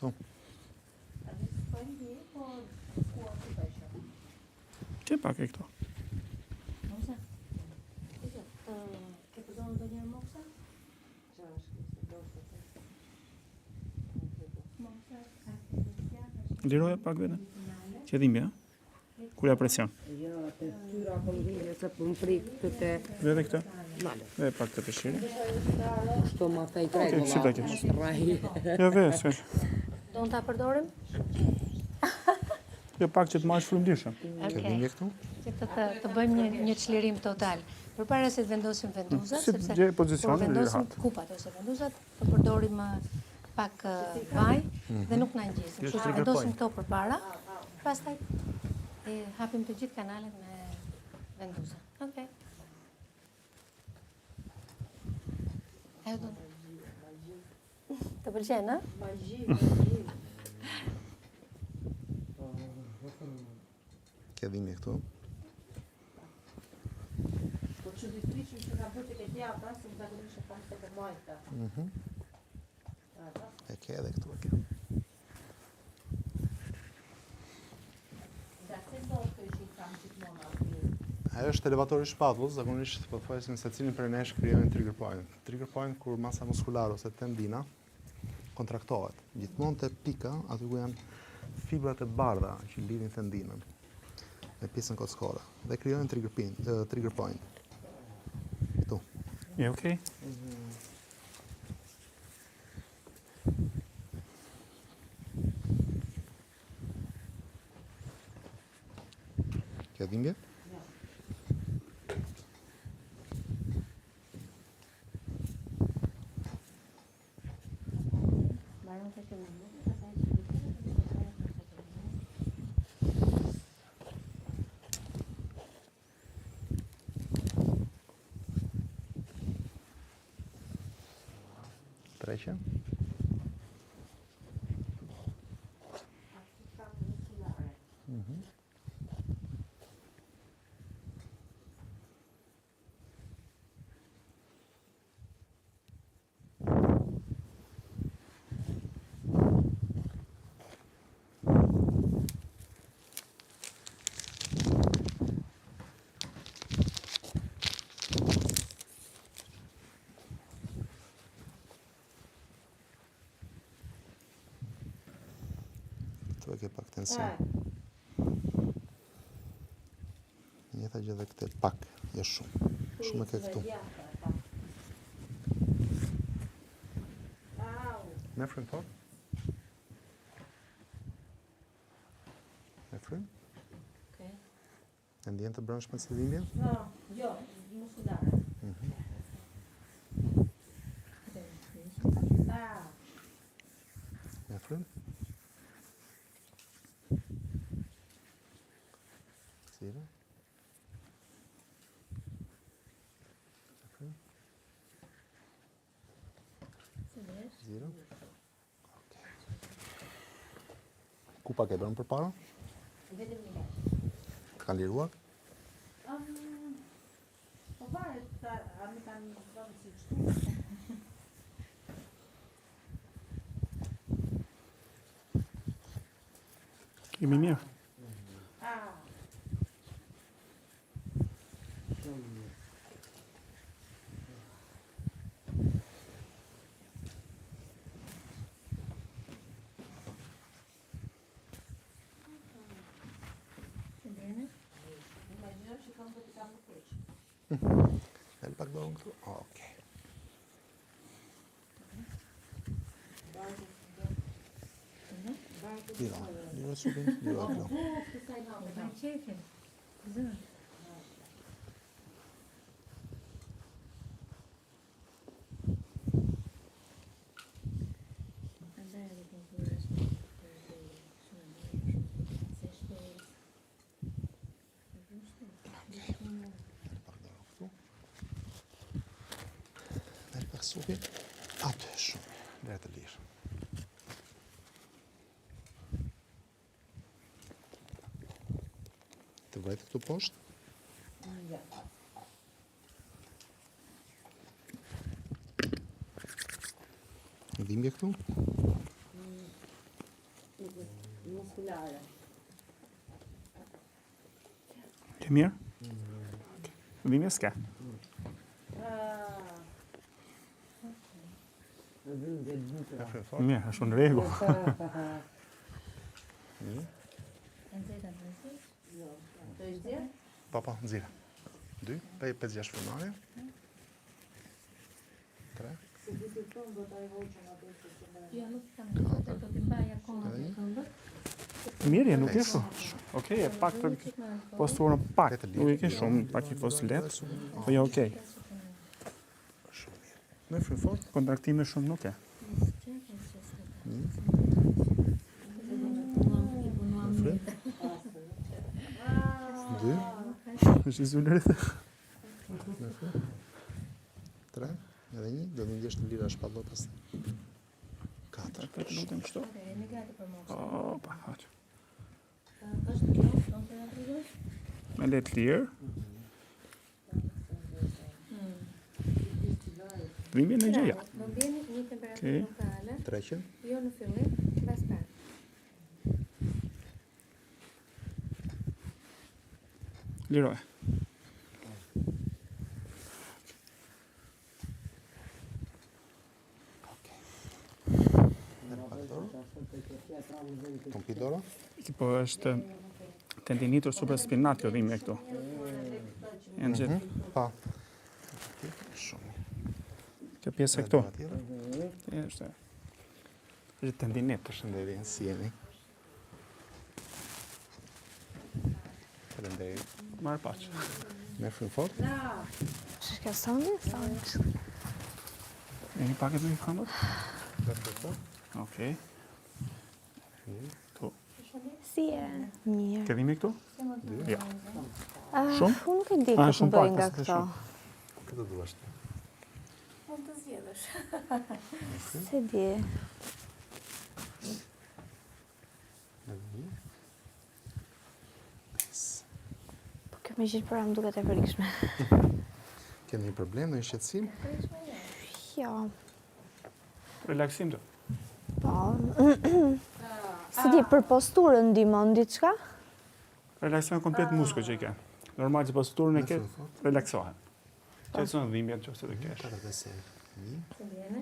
Këtu. Që pak e këto. Ke përdorur ndonjëherë moksa? Liroja pak vete. Qëdhimbja, kulja presion. Jo, të tyra konvinje se për më prik të te... Vete këtë. Male. Dhe pak të peshiri. Shto ma fej krejt, si ta kesh? raj. Jo ve, svesh. Do në ta përdorim? Jo pak që të mash frymdishëm. Qëdhimbje këtu. Që të bëjmë një çlirim total. Përpara se të vendosim venduzat, Si të gjej pozicionin, kur vendosim lihat. kupat ose venduzat, të përdorim pak vaj dhe nuk na ngjisim. Kështu që vendosim këto përpara, pastaj e hapim të gjithë kanalet me venduza. Okej. Ajo do. Të pëlqen, a? Qëdhimbje këtu. Po që ditërisht që ka bërë të këtë japa, se më zakonisht e kam të përmajta. E ke edhe këtu e ke. Nga se do të ishi kam gjithmona aty. Ajo është elevatori shpatullës, zakonisht po thuajsin se cilin për nesh krijojnë trigger point. Trigger point kur masa muskulare ose tendina kontraktohet. Gjithmonë te pika, aty ku janë fibrat e bardha që lidhin tendinën me pjesën kockore dhe krijojnë trigger point. Këtu. Je okej? Qëdhimbje? Treqe. Këtu e ke pak tension. Njëta gjë dhe këtë pak, jo shumë. Shumë e ke këtu. Me frym thot? Me frym? Okej. E ndjen të brendshme të dhimbjen? Jo, muskulare. Me frym? Zero. Me frym? Zero. Okay. Ku pak e bërën përpara? Vetëm një. Ka liruar? Po varet, a më kanë vënë si kështu. Jemi mirë. Imagjinoj që kam të kam në keq. El pak dorën këtu? Okej. Liro supin, liro këtu. Qefin. Zë. El pak supin. Aty shumë. Lere të lirë. Të vajtë këtu poshtë? Dhimbje këtu? muskulare. Ke mirë? Dhimbje s'ka. Mirë, është në rregull. Të ishte? Po, nxirë. 2, 5-6 frymarrje. 3. Se di të thonë do ta hoqën atë që Jo, nuk kam të do t'i mbaj akoma të këmbët. Mirë, nuk e shumë. Okej, e pak të posturën pak. Nuk e ke shumë, pak i fos lehtë. Po ja, okej. Shumë mirë. Me frymë fort. Kontraktime shumë nuk e. Frymë. 2. Është i zulërit. 3. Edhe 1. Do të ndjesh të lira shpallot pastaj. 4. Lutem kështu. Jemi gati për moshë. Opa, haq. Është kjo, do të na rregosh? Me le të lirë. Dhimbje në gjëja. Do mbjeni një temperaturë lokale, 300. jo në fillim, mbas pak. Liroj. Pompidoro. Po është tendinitur supraspinal kjo dhimbje këtu. E nxjerr. Pa. Shumë. Kjo pjesë e këtu. Tjetër. Është tendinit. Përshëndetje, si jeni? Faleminderit. Marr paç. Me frymë fort. Shka sondi? Jeni pak e të një këndot? Me frymë fort. Okej. Tu. Si e? Mirë. Ke dhimbje këtu? Ja. Shumë? Unë nuk e di këtë shumë bëj pak, nga s'është këto. shumë. Këtë duash ti. Mund të zgjedhësh. Se di. Edhe 1. 5. Po kjo me gjithë para më duket e frikshme. Keni një problem, në një shqetësim? Jo. Relaksim të. Po. Se di, për posturën ndihmon diçka? Relaksion komplet muskujt që i ke. Normal që posturën e Me ke, frymë fort. relaksohen. Qetëson dhimbjet nëse të kesh. 4 dhe 1. Të vjene?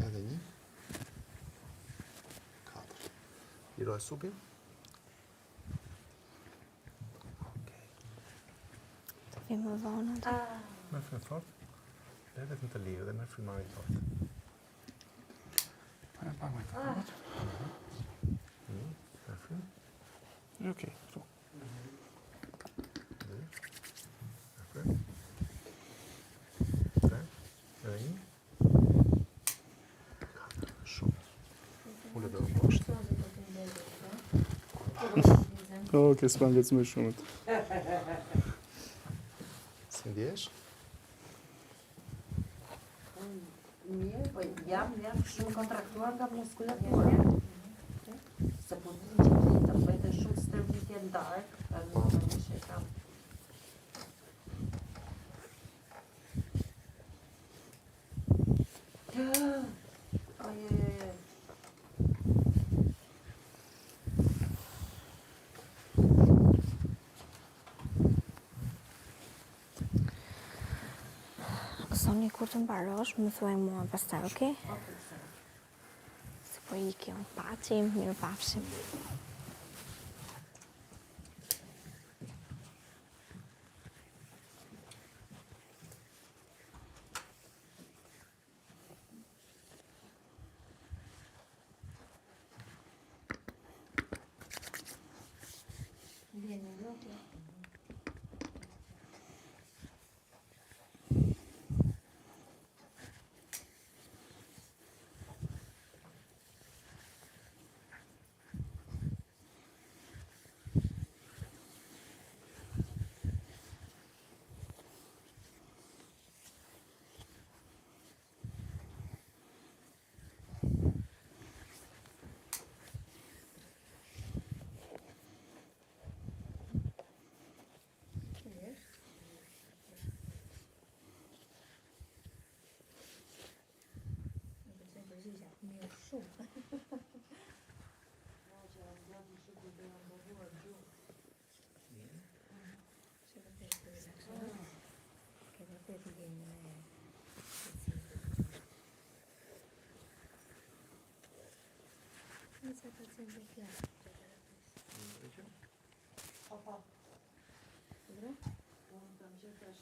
Edhe 1. 4. Liroj supin. Të vi më vonë atë. Me frymë fort. Dhe vetëm të lirë dhe me frymarrje fort. Pa më të. Me frymë. Okej, këtu. 2. Me frymë. 3. Edhe 1. 4. Shumë. Ule dhe poshtë. Okej, s'pam vetë më shumë. Si ndjesh? Mirë, po jam shumë kontraktuar nga muskulatura. Se po një që të bëjtë shumë stërvitje ndarë, në një që kam. Ojej. Soni, kur të mbarosh, më thuaj mua pastaj, okej? Se po iki unë pacim, mirë pafshim. Vjene blokë. sa pacientë fjalë. Po, po. Dobro? Unë kam qenë tash